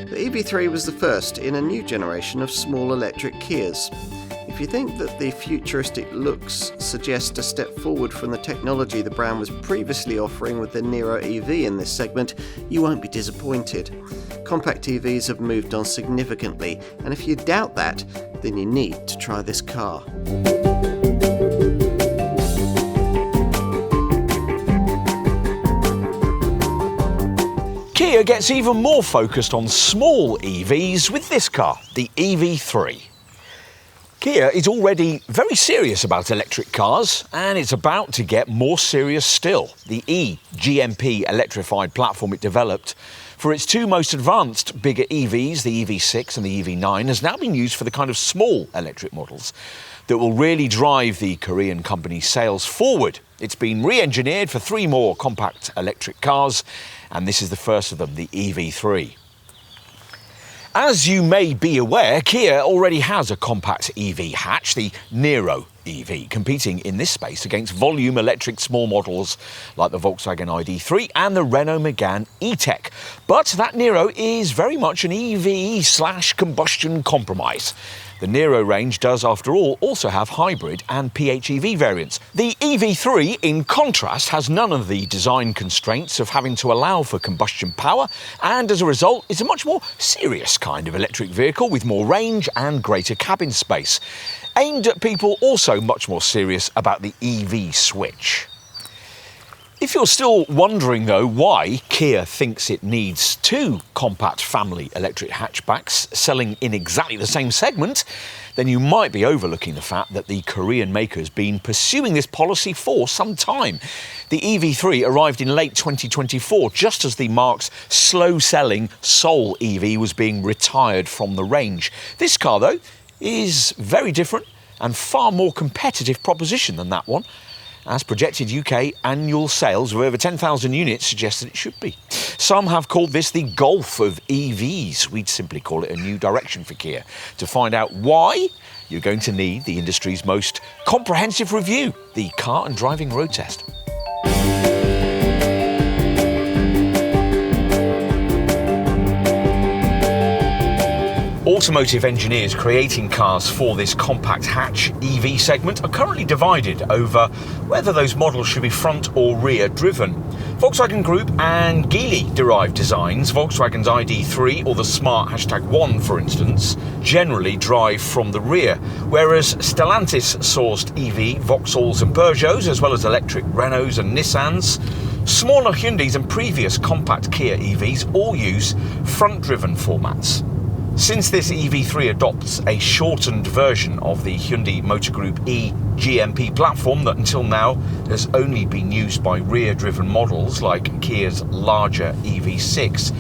The EV3 was the first in a new generation of small electric Kias. If you think that the futuristic looks suggest a step forward from the technology the brand was previously offering with the Niro EV in this segment, you won't be disappointed. Compact EVs have moved on significantly, and if you doubt that, then you need to try this car. Kia gets even more focused on small EVs with this car, the EV3. Kia is already very serious about electric cars, and it's about to get more serious still. The eGMP electrified platform it developed for its two most advanced bigger EVs, the EV6 and the EV9, has now been used for the kind of small electric models that will really drive the Korean company's sales forward. It's been re-engineered for 3 more compact electric cars, and this is the first of them, the EV3. As you may be aware, Kia already has a compact EV hatch, the Niro EV, competing in this space against volume electric small models like the Volkswagen ID.3 and the Renault Megane E-Tech. But that Niro is very much an EV/combustion compromise. The Niro range does, after all, also have hybrid and PHEV variants. The EV3, in contrast, has none of the design constraints of having to allow for combustion power, and as a result is a much more serious kind of electric vehicle with more range and greater cabin space, aimed at people also much more serious about the EV switch. If you're still wondering, though, why Kia thinks it needs 2 compact family electric hatchbacks selling in exactly the same segment, then you might be overlooking the fact that the Korean maker's been pursuing this policy for some time. The EV3 arrived in late 2024, just as the marque's slow-selling Seoul EV was being retired from the range. This car, though, is very different and far more competitive proposition than that one, as projected UK annual sales of over 10,000 units suggest that it should be. Some have called this the Golf of EVs. We'd simply call it a new direction for Kia. To find out why, you're going to need the industry's most comprehensive review, the Car and Driving Road Test. Automotive engineers creating cars for this compact hatch EV segment are currently divided over whether those models should be front or rear driven. Volkswagen Group and Geely-derived designs, Volkswagen's ID.3 or the Smart #1 for instance, generally drive from the rear, whereas Stellantis-sourced EV, Vauxhalls and Peugeots, as well as electric Renaults and Nissans, smaller Hyundais and previous compact Kia EVs all use front-driven formats. Since this EV3 adopts a shortened version of the Hyundai Motor Group eGMP platform that until now has only been used by rear-driven models like Kia's larger EV6,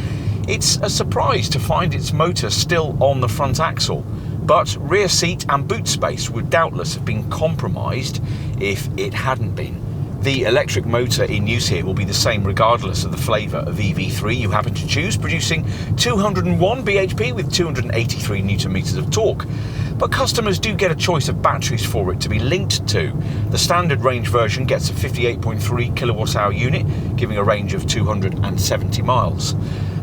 it's a surprise to find its motor still on the front axle. But rear seat and boot space would doubtless have been compromised if it hadn't been. The electric motor in use here will be the same regardless of the flavour of EV3 you happen to choose, producing 201 bhp with 283 Nm of torque. But customers do get a choice of batteries for it to be linked to. The standard range version gets a 58.3 kWh unit, giving a range of 270 miles.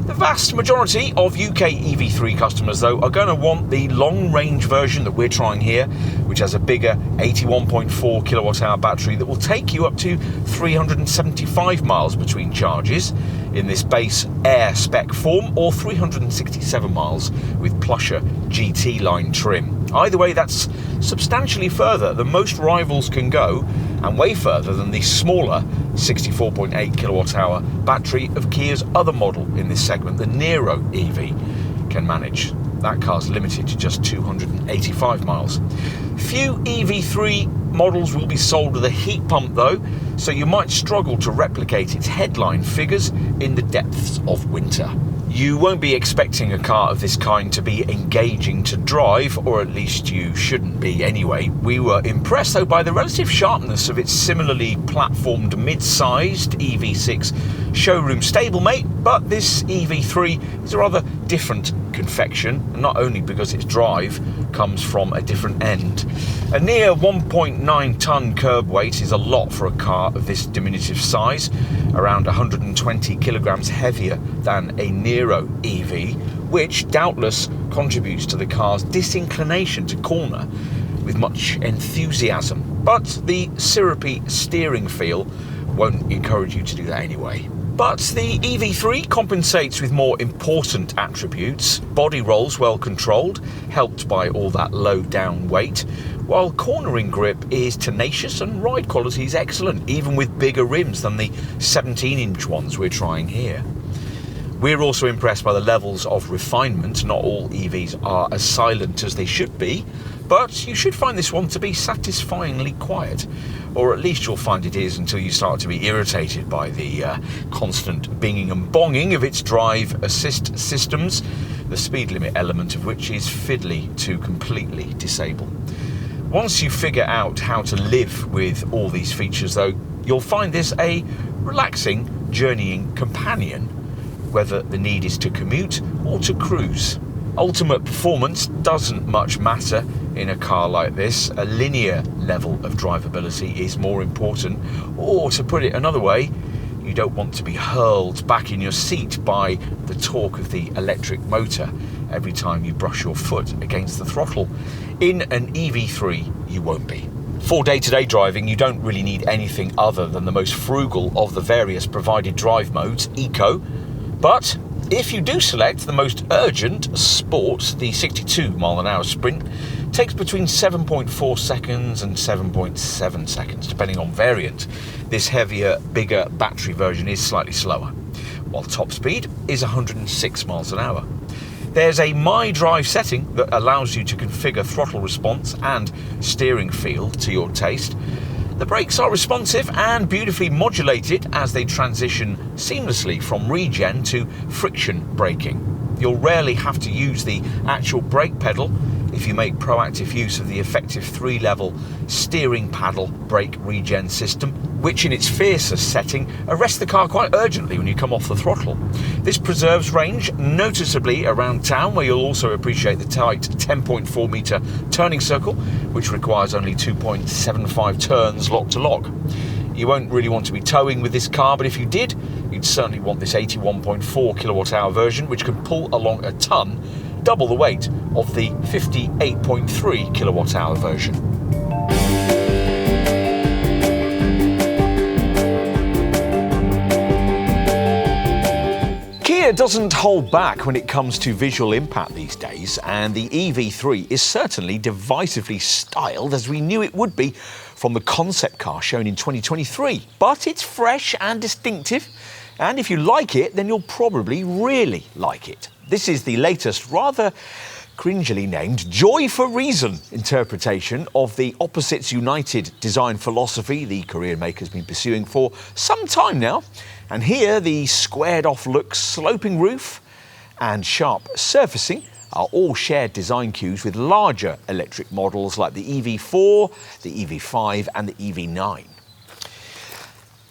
The vast majority of UK EV3 customers, though, are going to want the long-range version that we're trying here, which has a bigger 81.4 kWh battery that will take you up to 375 miles between charges in this base Air spec form, or 367 miles with plusher GT line trim. Either way, that's substantially further than most rivals can go, and way further than the smaller 64.8 kWh battery of Kia's other model in this segment, the Niro EV, can manage. That car's limited to just 285 miles. Few EV3 models will be sold with a heat pump though, so you might struggle to replicate its headline figures in the depths of winter. You won't be expecting a car of this kind to be engaging to drive, or at least you shouldn't be anyway. We were impressed though by the relative sharpness of its similarly platformed mid-sized EV6 showroom stablemate, but this EV3 is a rather different confection, not only because its drive comes from a different end. A near 1.9 tonne curb weight is a lot for a car of this diminutive size, around 120 kilograms heavier than a Nero EV, which doubtless contributes to the car's disinclination to corner with much enthusiasm. But the syrupy steering feel won't encourage you to do that anyway. But the EV3 compensates with more important attributes. Body rolls well controlled, helped by all that low down weight, while cornering grip is tenacious and ride quality is excellent, even with bigger rims than the 17-inch ones we're trying here. We're also impressed by the levels of refinement. Not all EVs are as silent as they should be, but you should find this one to be satisfyingly quiet. Or at least you'll find it is until you start to be irritated by the constant binging and bonging of its drive assist systems, the speed limit element of which is fiddly to completely disable. Once you figure out how to live with all these features though, you'll find this a relaxing, journeying companion, whether the need is to commute or to cruise. Ultimate performance doesn't much matter in a car like this. A linear level of drivability is more important, or to put it another way, you don't want to be hurled back in your seat by the torque of the electric motor every time you brush your foot against the throttle. In an EV3, you won't be. For day-to-day driving, you don't really need anything other than the most frugal of the various provided drive modes, Eco. But if you do select the most urgent, Sport, the 62-mile-an-hour Sprint takes between 7.4 seconds and 7.7 seconds, depending on variant. This heavier, bigger battery version is slightly slower, while top speed is 106 miles an hour. There's a My Drive setting that allows you to configure throttle response and steering feel to your taste. The brakes are responsive and beautifully modulated as they transition seamlessly from regen to friction braking. You'll rarely have to use the actual brake pedal if you make proactive use of the effective 3-level steering paddle brake regen system, which in its fiercest setting arrests the car quite urgently when you come off the throttle. This preserves range noticeably around town, where you'll also appreciate the tight 10.4 metre turning circle, which requires only 2.75 turns lock to lock. You won't really want to be towing with this car, but if you did, you'd certainly want this 81.4 kilowatt-hour version, which can pull along a tonne, double the weight of the 58.3 kilowatt-hour version. Kia doesn't hold back when it comes to visual impact these days, and the EV3 is certainly divisively styled, as we knew it would be from the concept car shown in 2023. But it's fresh and distinctive, and if you like it, then you'll probably really like it. This is the latest, rather cringily named Joy for Reason interpretation of the Opposites United design philosophy the Korean maker's been pursuing for some time now. And here the squared off looks, sloping roof and sharp surfacing are all shared design cues with larger electric models like the EV4, the EV5 and the EV9.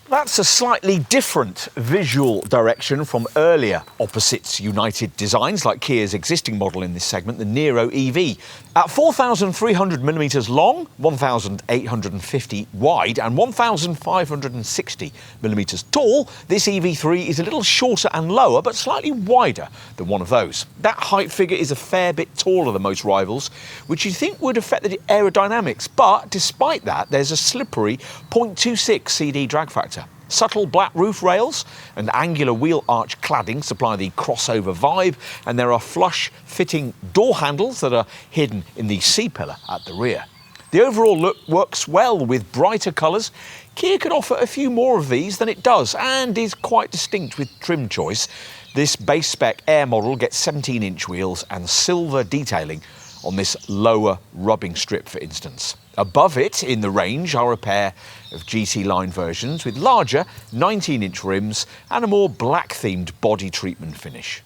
That's a slightly different visual direction from earlier Opposites United designs like Kia's existing model in this segment, the Nero EV. At 4,300mm long, 1,850 wide and 1,560mm tall, this EV3 is a little shorter and lower but slightly wider than one of those. That height figure is a fair bit taller than most rivals, which you'd think would affect the aerodynamics, but despite that there's a slippery 0.26 CD drag factor. Subtle black roof rails and angular wheel arch cladding supply the crossover vibe, and there are flush-fitting door handles that are hidden in the C-pillar at the rear. The overall look works well with brighter colours. Kia could offer a few more of these than it does, and is quite distinct with trim choice. This base spec Air model gets 17-inch wheels and silver detailing on this lower rubbing strip, for instance. Above it in the range are a pair of GT line versions with larger 19-inch rims and a more black-themed body treatment finish.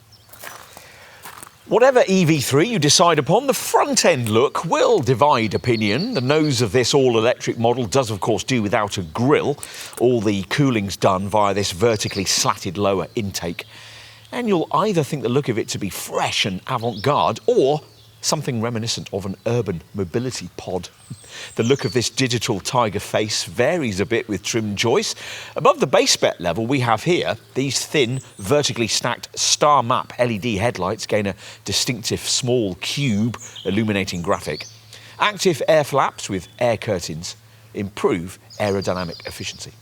Whatever EV3 you decide upon, the front-end look will divide opinion. The nose of this all-electric model does, of course, do without a grille. All the cooling's done via this vertically slatted lower intake. And you'll either think the look of it to be fresh and avant-garde, or something reminiscent of an urban mobility pod. The look of this digital tiger face varies a bit with trim choice. Above the base spec level we have here, these thin, vertically stacked star map LED headlights gain a distinctive small cube illuminating graphic. Active air flaps with air curtains improve aerodynamic efficiency.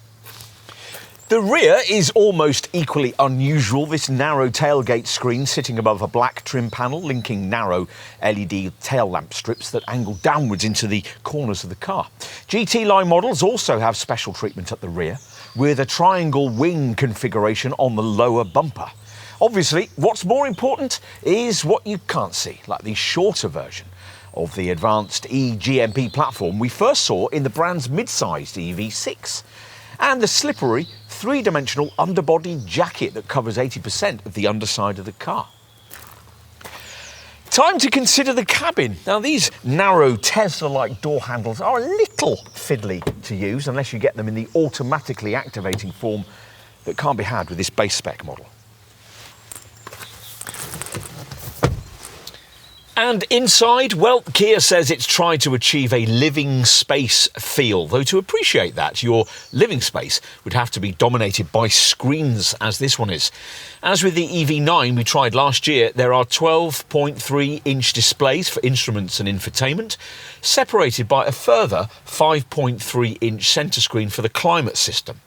The rear is almost equally unusual. This narrow tailgate screen sitting above a black trim panel linking narrow LED tail lamp strips that angle downwards into the corners of the car. GT line models also have special treatment at the rear with a triangle wing configuration on the lower bumper. Obviously, what's more important is what you can't see, like the shorter version of the advanced eGMP platform we first saw in the brand's mid-sized EV6. And the slippery, three-dimensional underbody jacket that covers 80% of the underside of the car. Time to consider the cabin. Now, these narrow Tesla-like door handles are a little fiddly to use unless you get them in the automatically activating form that can't be had with this base spec model. And inside, well, Kia says it's tried to achieve a living space feel, though to appreciate that, your living space would have to be dominated by screens, as this one is. As with the EV9 we tried last year, there are 12.3-inch displays for instruments and infotainment, separated by a further 5.3-inch centre screen for the climate system.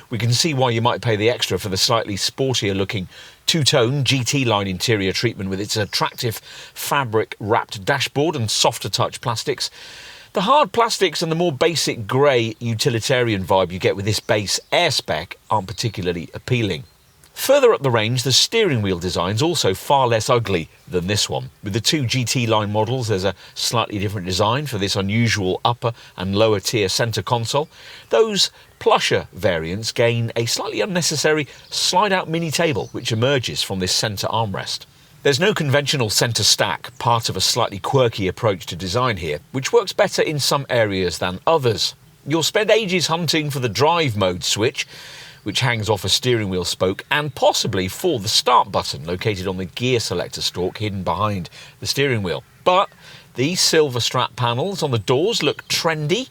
We can see why you might pay the extra for the slightly sportier-looking two-tone GT line interior treatment with its attractive fabric-wrapped dashboard and softer-touch plastics. The hard plastics and the more basic grey utilitarian vibe you get with this base Air spec aren't particularly appealing. Further up the range, the steering wheel design's also far less ugly than this one. With the two GT line models, there's a slightly different design for this unusual upper and lower tier centre console. Those plusher variants gain a slightly unnecessary slide-out mini table which emerges from this centre armrest. There's no conventional centre stack, part of a slightly quirky approach to design here, which works better in some areas than others. You'll spend ages hunting for the drive mode switch, which hangs off a steering wheel spoke, and possibly for the start button located on the gear selector stalk hidden behind the steering wheel. But these silver strap panels on the doors look trendy.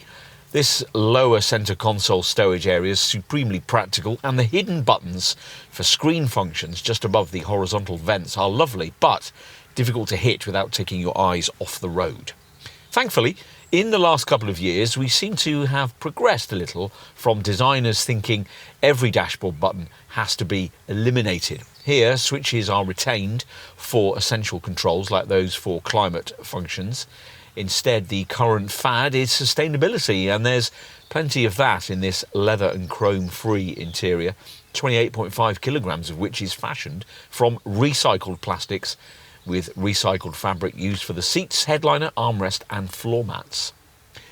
This lower centre console stowage area is supremely practical, and the hidden buttons for screen functions just above the horizontal vents are lovely, but difficult to hit without taking your eyes off the road. Thankfully, in the last couple of years, we seem to have progressed a little from designers thinking every dashboard button has to be eliminated. Here, switches are retained for essential controls like those for climate functions. Instead, the current fad is sustainability, and there's plenty of that in this leather and chrome-free interior, 28.5 kilograms of which is fashioned from recycled plastics, with recycled fabric used for the seats, headliner, armrest and floor mats.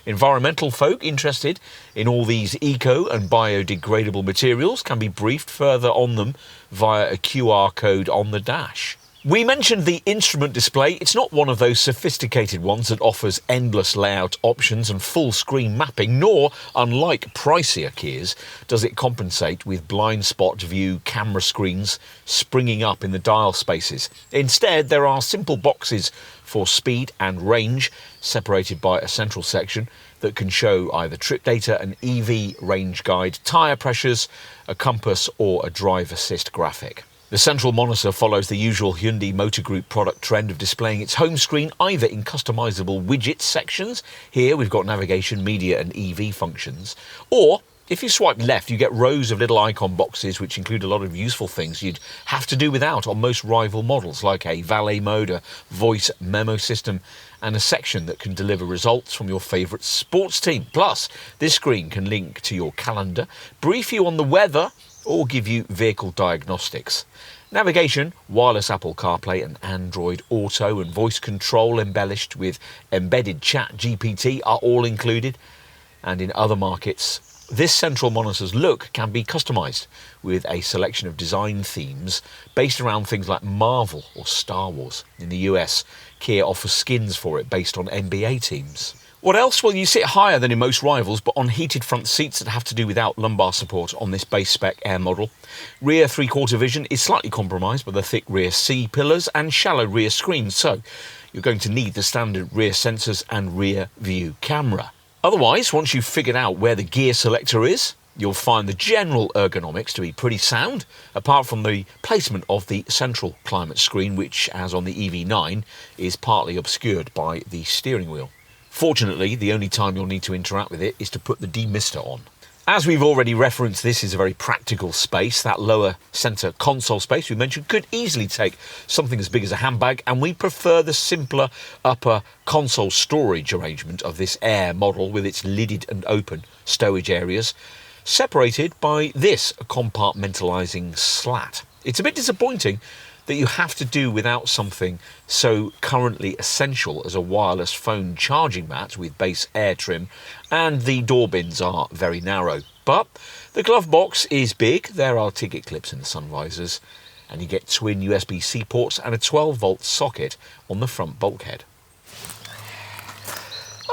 Environmental folk interested in all these eco and biodegradable materials can be briefed further on them via a QR code on the dash. We mentioned the instrument display. It's not one of those sophisticated ones that offers endless layout options and full screen mapping, nor, unlike pricier Kias, does it compensate with blind spot view camera screens springing up in the dial spaces. Instead, there are simple boxes for speed and range, separated by a central section that can show either trip data, an EV range guide, tyre pressures, a compass or a drive assist graphic. The central monitor follows the usual Hyundai Motor Group product trend of displaying its home screen either in customisable widgets sections, here we've got navigation, media and EV functions, or if you swipe left you get rows of little icon boxes which include a lot of useful things you'd have to do without on most rival models, like a valet mode, a voice memo system and a section that can deliver results from your favourite sports team. Plus, this screen can link to your calendar, brief you on the weather or give you vehicle diagnostics. Navigation, wireless Apple CarPlay and Android Auto and voice control embellished with embedded chat GPT are all included. And in other markets, This central monitor's look can be customised with a selection of design themes based around things like Marvel or Star Wars. In the US, Kia offers skins for it based on NBA teams. What else? Well, you sit higher than in most rivals, but on heated front seats that have to do without lumbar support on this base spec Air model. Rear three-quarter vision is slightly compromised by the thick rear C pillars and shallow rear screens, so you're going to need the standard rear sensors and rear view camera. Otherwise, once you've figured out where the gear selector is, you'll find the general ergonomics to be pretty sound, apart from the placement of the central climate screen, which, as on the EV9, is partly obscured by the steering wheel. Fortunately, the only time you'll need to interact with it is to put the demister on. As we've already referenced, this is a very practical space. That lower centre console space we mentioned could easily take something as big as a handbag, and we prefer the simpler upper console storage arrangement of this Air model with its lidded and open stowage areas, separated by this compartmentalising slat. It's a bit disappointing that you have to do without something so currently essential as a wireless phone charging mat with base Air trim, and the door bins are very narrow. But the glove box is big, there are ticket clips in the sun visors, and you get twin USB-C ports and a 12-volt socket on the front bulkhead.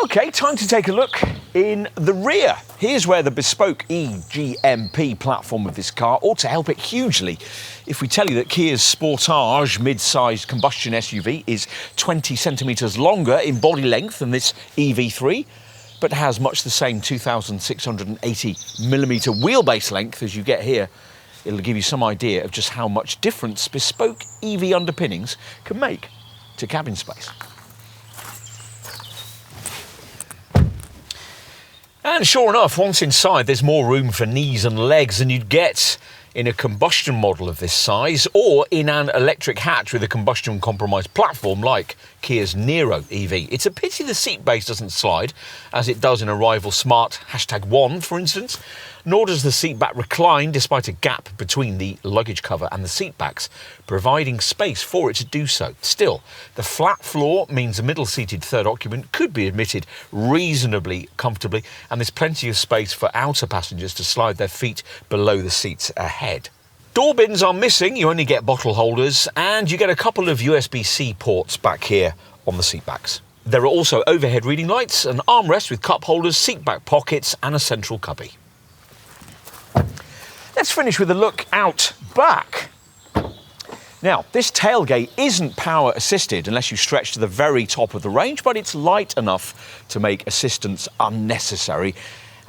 Okay, time to take a look in the rear. Here's where the bespoke eGMP platform of this car ought to help it hugely. If we tell you that Kia's Sportage mid-sized combustion SUV is 20 centimetres longer in body length than this EV3, but has much the same 2,680mm wheelbase length as you get here, it'll give you some idea of just how much difference bespoke EV underpinnings can make to cabin space. And sure enough, once inside, there's more room for knees and legs than you'd get in a combustion model of this size, or in an electric hatch with a combustion compromised platform like Kia's Niro EV. It's a pity the seat base doesn't slide, as it does in a rival Smart #1, for instance, nor does the seat back recline despite a gap between the luggage cover and the seat backs, providing space for it to do so. Still, the flat floor means a middle-seated third occupant could be admitted reasonably comfortably, and there's plenty of space for outer passengers to slide their feet below the seats ahead. Door bins are missing, you only get bottle holders, and you get a couple of USB-C ports back here on the seat backs. There are also overhead reading lights, an armrest with cup holders, seat back pockets, and a central cubby. Let's finish with a look out back. Now, this tailgate isn't power assisted unless you stretch to the very top of the range, but it's light enough to make assistance unnecessary,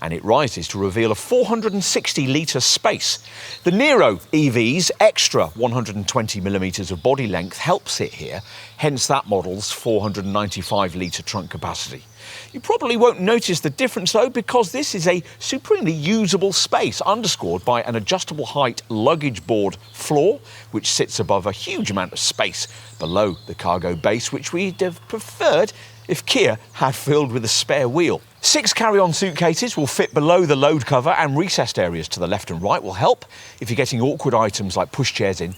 and it rises to reveal a 460-litre space. The Niro EV's extra 120mm of body length helps it here, hence that model's 495-litre trunk capacity. You probably won't notice the difference though, because this is a supremely usable space, underscored by an adjustable height luggage board floor, which sits above a huge amount of space below the cargo base, which we'd have preferred if Kia had filled with a spare wheel. 6 carry-on suitcases will fit below the load cover, and recessed areas to the left and right will help if you're getting awkward items like pushchairs in.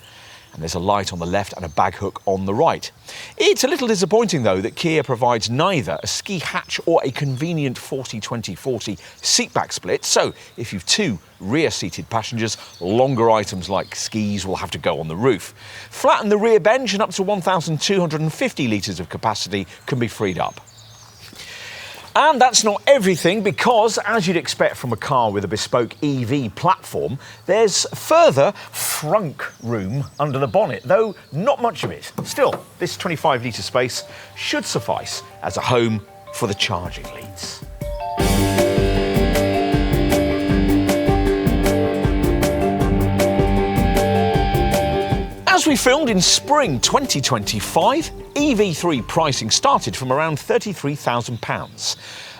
And there's a light on the left and a bag hook on the right. It's a little disappointing though that Kia provides neither a ski hatch or a convenient 40-20-40 seatback split, so if you've 2 rear-seated passengers, longer items like skis will have to go on the roof. Flatten the rear bench and up to 1,250 litres of capacity can be freed up. And that's not everything, because, as you'd expect from a car with a bespoke EV platform, there's further frunk room under the bonnet, though not much of it. Still, this 25-litre space should suffice as a home for the charging leads. As we filmed in spring 2025, EV3 pricing started from around £33,000,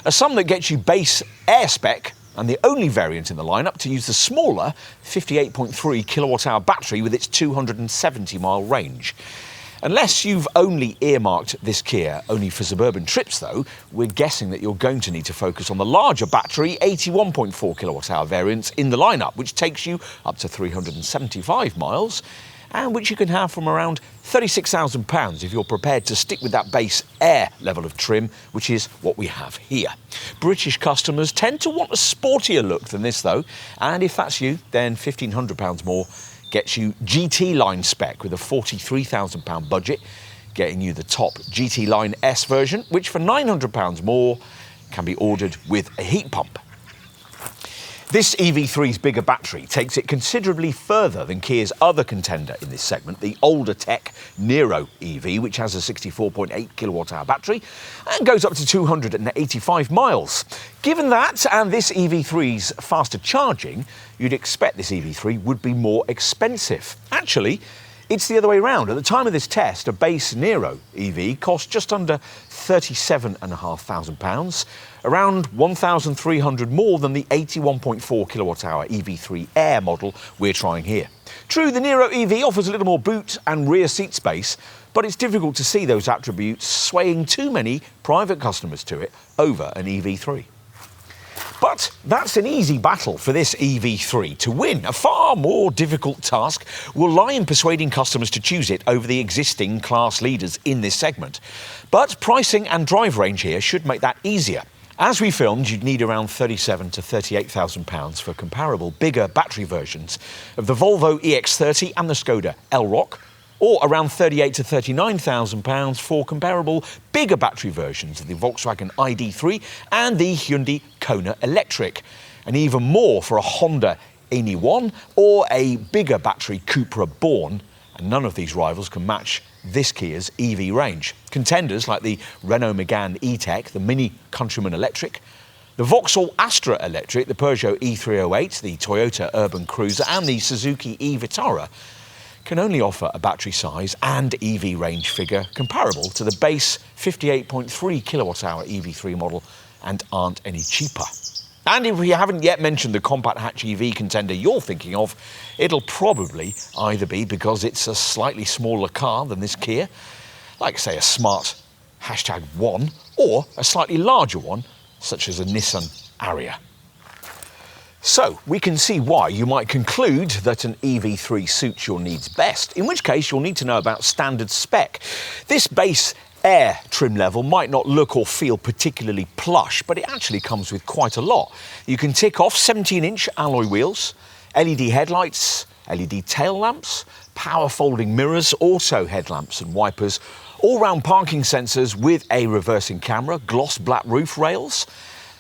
a sum that gets you base air spec and the only variant in the lineup to use the smaller 58.3 kilowatt-hour battery with its 270-mile range. Unless you've only earmarked this Kia only for suburban trips though, we're guessing that you're going to need to focus on the larger battery 81.4 kilowatt-hour variants in the lineup, which takes you up to 375 miles and which you can have from around £36,000 if you're prepared to stick with that base Air level of trim, which is what we have here. British customers tend to want a sportier look than this though, and if that's you, then £1,500 more gets you GT line spec with a £43,000 budget, getting you the top GT line S version, which for £900 more can be ordered with a heat pump. This EV3's bigger battery takes it considerably further than Kia's other contender in this segment, the older tech Niro EV, which has a 64.8 kWh battery and goes up to 285 miles. Given that and this EV3's faster charging, you'd expect this EV3 would be more expensive. Actually, it's the other way around. At the time of this test, a base Niro EV cost just under £37,500, around £1,300 more than the 81.4 kWh EV3 Air model we're trying here. True, the Niro EV offers a little more boot and rear seat space, but it's difficult to see those attributes swaying too many private customers to it over an EV3. But that's an easy battle for this EV3 to win. A far more difficult task will lie in persuading customers to choose it over the existing class leaders in this segment. But pricing and drive range here should make that easier. As we filmed, you'd need around £37,000 to £38,000 for comparable bigger battery versions of the Volvo EX30 and the Skoda Elroq, or around £38,000 to £39,000 for comparable bigger battery versions of the Volkswagen ID3 and the Hyundai Kona Electric, and even more for a Honda ENI1 or a bigger battery Cupra Born, and none of these rivals can match this Kia's EV range. Contenders like the Renault Megane E-Tech, the Mini Countryman Electric, the Vauxhall Astra Electric, the Peugeot E308, the Toyota Urban Cruiser and the Suzuki e-Vitara can only offer a battery size and EV range figure comparable to the base 58.3 kWh EV3 model and aren't any cheaper. And if we haven't yet mentioned the compact hatch EV contender you're thinking of, it'll probably either be because it's a slightly smaller car than this Kia, like say a smart #1, or a slightly larger one, such as a Nissan Ariya. So, we can see why you might conclude that an EV3 suits your needs best, in which case you'll need to know about standard spec. This base Air trim level might not look or feel particularly plush, but it actually comes with quite a lot. You can tick off 17-inch alloy wheels, LED headlights, LED tail lamps, power folding mirrors, auto headlamps and wipers, all-round parking sensors with a reversing camera, gloss black roof rails,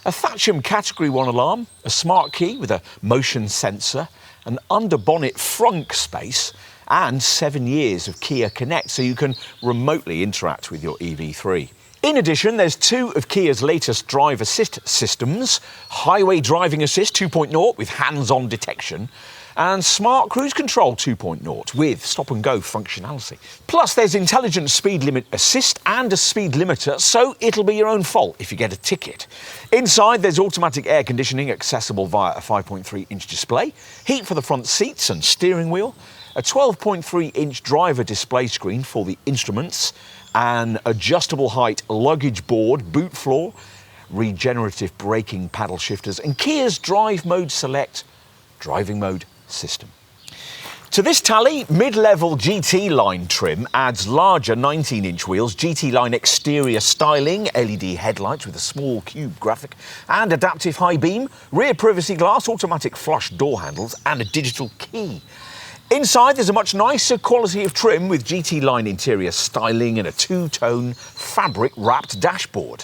a 𝗙cie Category 1 alarm, a smart key with a motion sensor, an under-bonnet frunk space, and 7 years of Kia Connect, so you can remotely interact with your EV3. In addition, there's 2 of Kia's latest drive assist systems, Highway Driving Assist 2.0 with hands-on detection, and Smart Cruise Control 2.0 with stop-and-go functionality. Plus, there's intelligent speed limit assist and a speed limiter, so it'll be your own fault if you get a ticket. Inside, there's automatic air conditioning accessible via a 5.3-inch display, heat for the front seats and steering wheel, a 12.3-inch driver display screen for the instruments, an adjustable height luggage board, boot floor, regenerative braking paddle shifters, and Kia's Drive Mode Select driving mode system. To this tally, mid-level GT line trim adds larger 19-inch wheels, GT line exterior styling, LED headlights with a small cube graphic, and adaptive high beam, rear privacy glass, automatic flush door handles, and a digital key. Inside, there's a much nicer quality of trim with GT line interior styling and a 2-tone fabric-wrapped dashboard.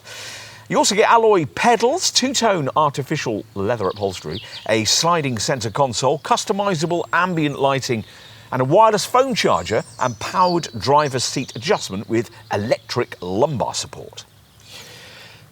You also get alloy pedals, 2-tone artificial leather upholstery, a sliding centre console, customisable ambient lighting, and a wireless phone charger and powered driver's seat adjustment with electric lumbar support.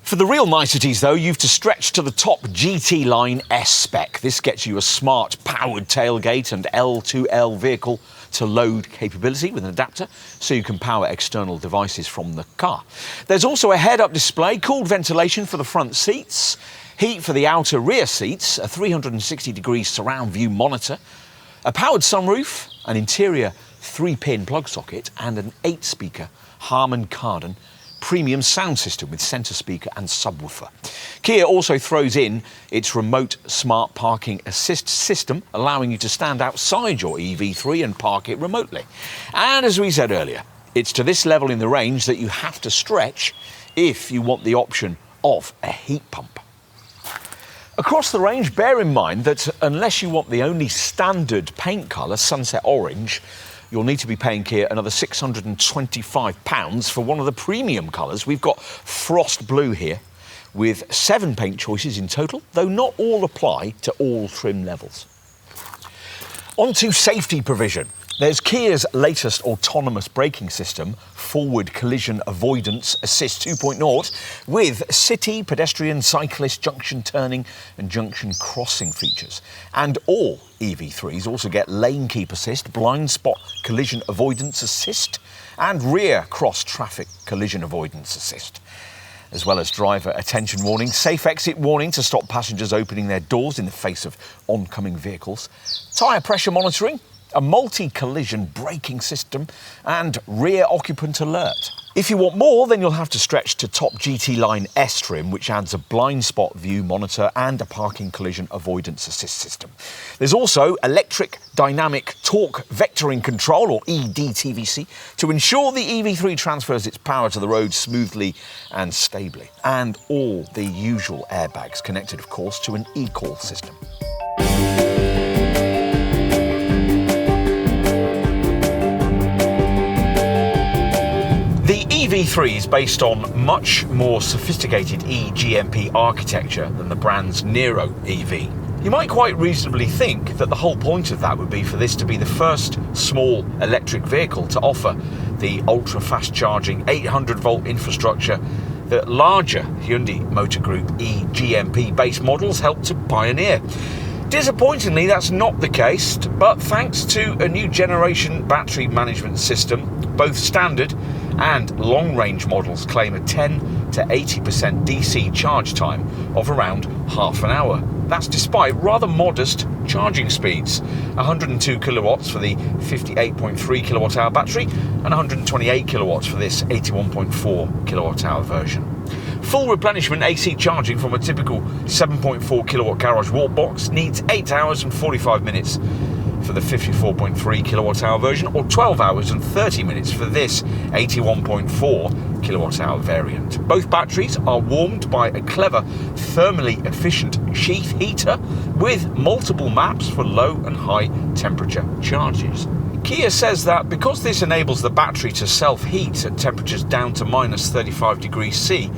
For the real niceties, though, you've to stretch to the top GT line S spec. This gets you a smart powered tailgate and L2L vehicle to load capability with an adapter, so you can power external devices from the car. There's also a head-up display, cooled ventilation for the front seats, heat for the outer rear seats, a 360-degree surround view monitor, a powered sunroof, an interior 3-pin plug socket, and an 8-speaker Harman Kardon premium sound system with centre speaker and subwoofer. Kia also throws in its remote smart parking assist system, allowing you to stand outside your EV3 and park it remotely. And as we said earlier, it's to this level in the range that you have to stretch if you want the option of a heat pump. Across the range, bear in mind that unless you want the only standard paint colour, sunset orange, you'll need to be paying Kia another £625 for one of the premium colours. We've got frost blue here, with 7 paint choices in total, though not all apply to all trim levels. On to safety provision. There's Kia's latest autonomous braking system, Forward Collision Avoidance Assist 2.0, with city, pedestrian, cyclist, junction turning and junction crossing features. And all EV3s also get Lane Keep Assist, Blind Spot Collision Avoidance Assist and Rear Cross Traffic Collision Avoidance Assist, as well as driver attention warning, safe exit warning to stop passengers opening their doors in the face of oncoming vehicles, tyre pressure monitoring, a multi-collision braking system and rear occupant alert. If you want more, then you'll have to stretch to top GT Line S trim, which adds a blind spot view monitor and a parking collision avoidance assist system. There's also electric dynamic torque vectoring control, or EDTVC, to ensure the EV3 transfers its power to the road smoothly and stably. And all the usual airbags connected, of course, to an eCall system. The EV3 is based on much more sophisticated eGMP architecture than the brand's Nero EV. You might quite reasonably think that the whole point of that would be for this to be the first small electric vehicle to offer the ultra-fast charging 800-volt infrastructure that larger Hyundai Motor Group eGMP-based models helped to pioneer. Disappointingly, that's not the case, but thanks to a new generation battery management system, both standard and long-range models claim a 10 to 80% DC charge time of around half an hour. That's despite rather modest charging speeds, 102 kilowatts for the 58.3 kilowatt hour battery and 128 kilowatts for this 81.4 kilowatt hour version. Full replenishment AC charging from a typical 7.4 kilowatt garage wall box needs 8 hours and 45 minutes for the 54.3 kilowatt hour version, or 12 hours and 30 minutes for this 81.4 kilowatt hour variant. Both batteries are warmed by a clever thermally efficient sheath heater with multiple maps for low and high temperature charges. Kia says that because this enables the battery to self-heat at temperatures down to minus 35 degrees C,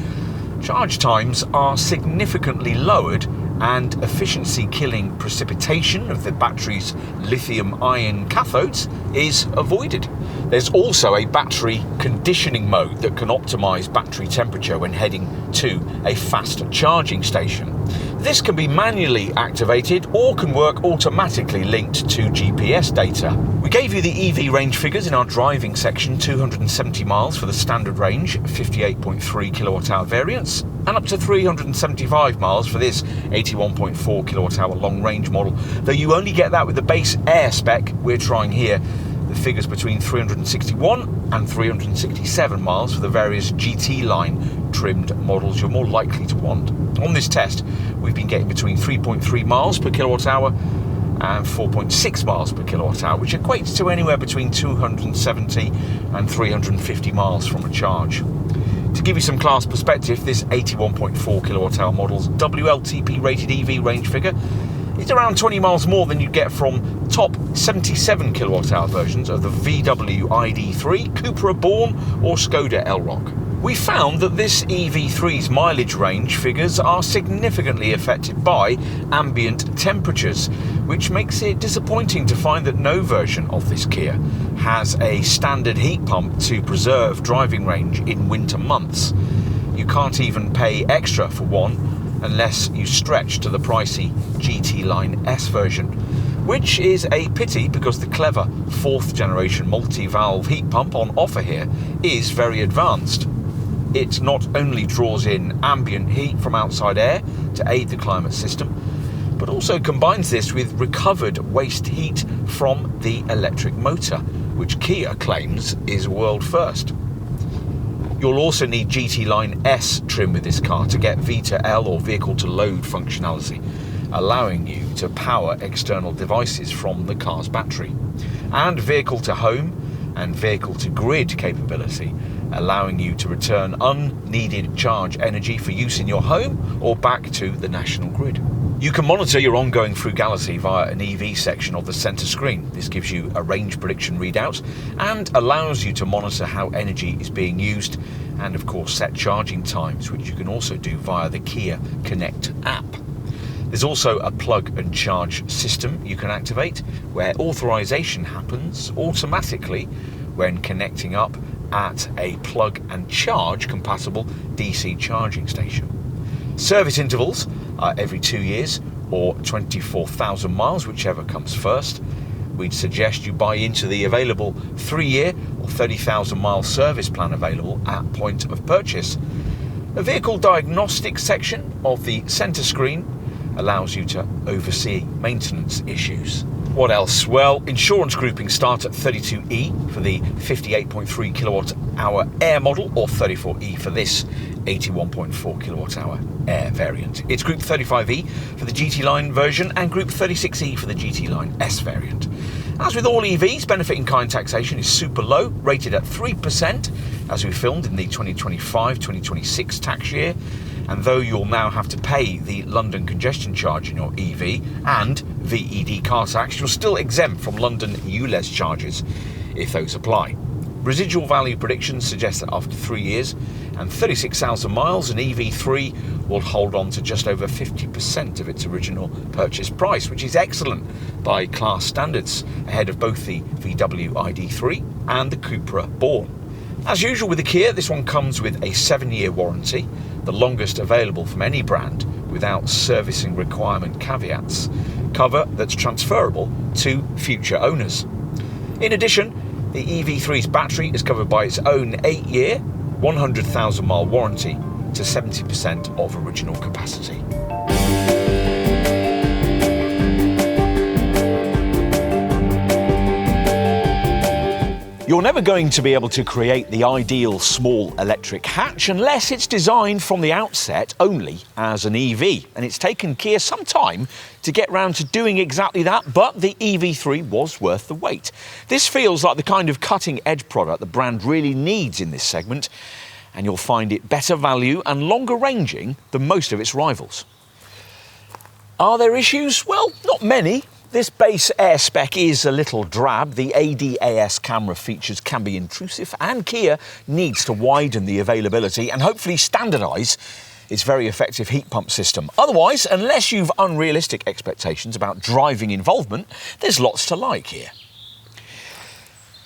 charge times are significantly lowered and efficiency-killing precipitation of the battery's lithium-ion cathodes is avoided. There's also a battery conditioning mode that can optimise battery temperature when heading to a fast charging station. This can be manually activated or can work automatically linked to GPS data. We gave you the EV range figures in our driving section: 270 miles for the standard range, 58.3 kilowatt hour variants, and up to 375 miles for this 81.4 kilowatt hour long range model. Though you only get that with the base Air spec we're trying here. The figures between 361 and 367 miles for the various GT line trimmed models you're more likely to want. On this test, we've been getting between 3.3 miles per kilowatt hour and 4.6 miles per kilowatt hour, which equates to anywhere between 270 and 350 miles from a charge. To give you some class perspective, this 81.4 kilowatt hour model's WLTP rated EV range figure is around 20 miles more than you get from top 77 kilowatt hour versions of the VW ID3, Cupra Born or Skoda Elroq. We found that this EV3's mileage range figures are significantly affected by ambient temperatures, which makes it disappointing to find that no version of this Kia has a standard heat pump to preserve driving range in winter months. You can't even pay extra for one unless you stretch to the pricey GT Line S version, which is a pity because the clever 4th generation multi-valve heat pump on offer here is very advanced. It not only draws in ambient heat from outside air to aid the climate system, but also combines this with recovered waste heat from the electric motor, which Kia claims is world first. You'll also need GT Line S trim with this car to get V2L or vehicle to load functionality, allowing you to power external devices from the car's battery, and vehicle to home and vehicle to grid capability, allowing you to return unneeded charge energy for use in your home or back to the national grid. You can monitor your ongoing frugality via an EV section of the centre screen. This gives you a range prediction readout and allows you to monitor how energy is being used, and of course set charging times, which you can also do via the Kia Connect app. There's also a plug and charge system you can activate, where authorization happens automatically when connecting up at a plug and charge compatible DC charging station. Service intervals are every 2 years or 24,000 miles, whichever comes first. We'd suggest you buy into the available 3-year or 30,000 mile service plan available at point of purchase. A vehicle diagnostics section of the centre screen allows you to oversee maintenance issues. What else? Well, insurance groupings start at 32E for the 58.3 kilowatt hour Air model, or 34E for this 81.4 kilowatt hour Air variant. It's Group 35E for the GT Line version and Group 36E for the GT Line S variant. As with all EVs, benefit in kind taxation is super low, rated at 3%, as we filmed in the 2025-2026 tax year. And though you'll now have to pay the London congestion charge in your EV and VED car tax, you're still exempt from London ULEZ charges if those apply. Residual value predictions suggest that after 3 years and 36,000 miles, an EV3 will hold on to just over 50% of its original purchase price, which is excellent by class standards, ahead of both the VW ID3 and the Cupra Born. As usual with the Kia, this one comes with a 7-year warranty, the longest available from any brand, without servicing requirement caveats, cover that's transferable to future owners. In addition, the EV3's battery is covered by its own 8-year, 100,000 mile warranty to 70% of original capacity. You're never going to be able to create the ideal small electric hatch unless it's designed from the outset only as an EV. And it's taken Kia some time to get round to doing exactly that, but the EV3 was worth the wait. This feels like the kind of cutting-edge product the brand really needs in this segment, and you'll find it better value and longer ranging than most of its rivals. Are there issues? Well, not many. This base Air spec is a little drab. The ADAS camera features can be intrusive, and Kia needs to widen the availability and hopefully standardise its very effective heat pump system. Otherwise, unless you've unrealistic expectations about driving involvement, there's lots to like here.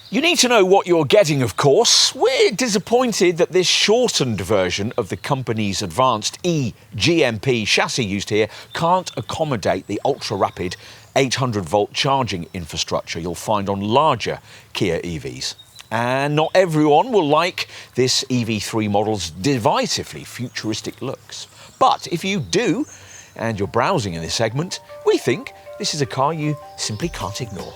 You need to know what you're getting, of course. We're disappointed that this shortened version of the company's advanced eGMP chassis used here can't accommodate the ultra-rapid 800-volt charging infrastructure you'll find on larger Kia EVs. And not everyone will like this EV3 model's divisively futuristic looks. But if you do, and you're browsing in this segment, we think this is a car you simply can't ignore.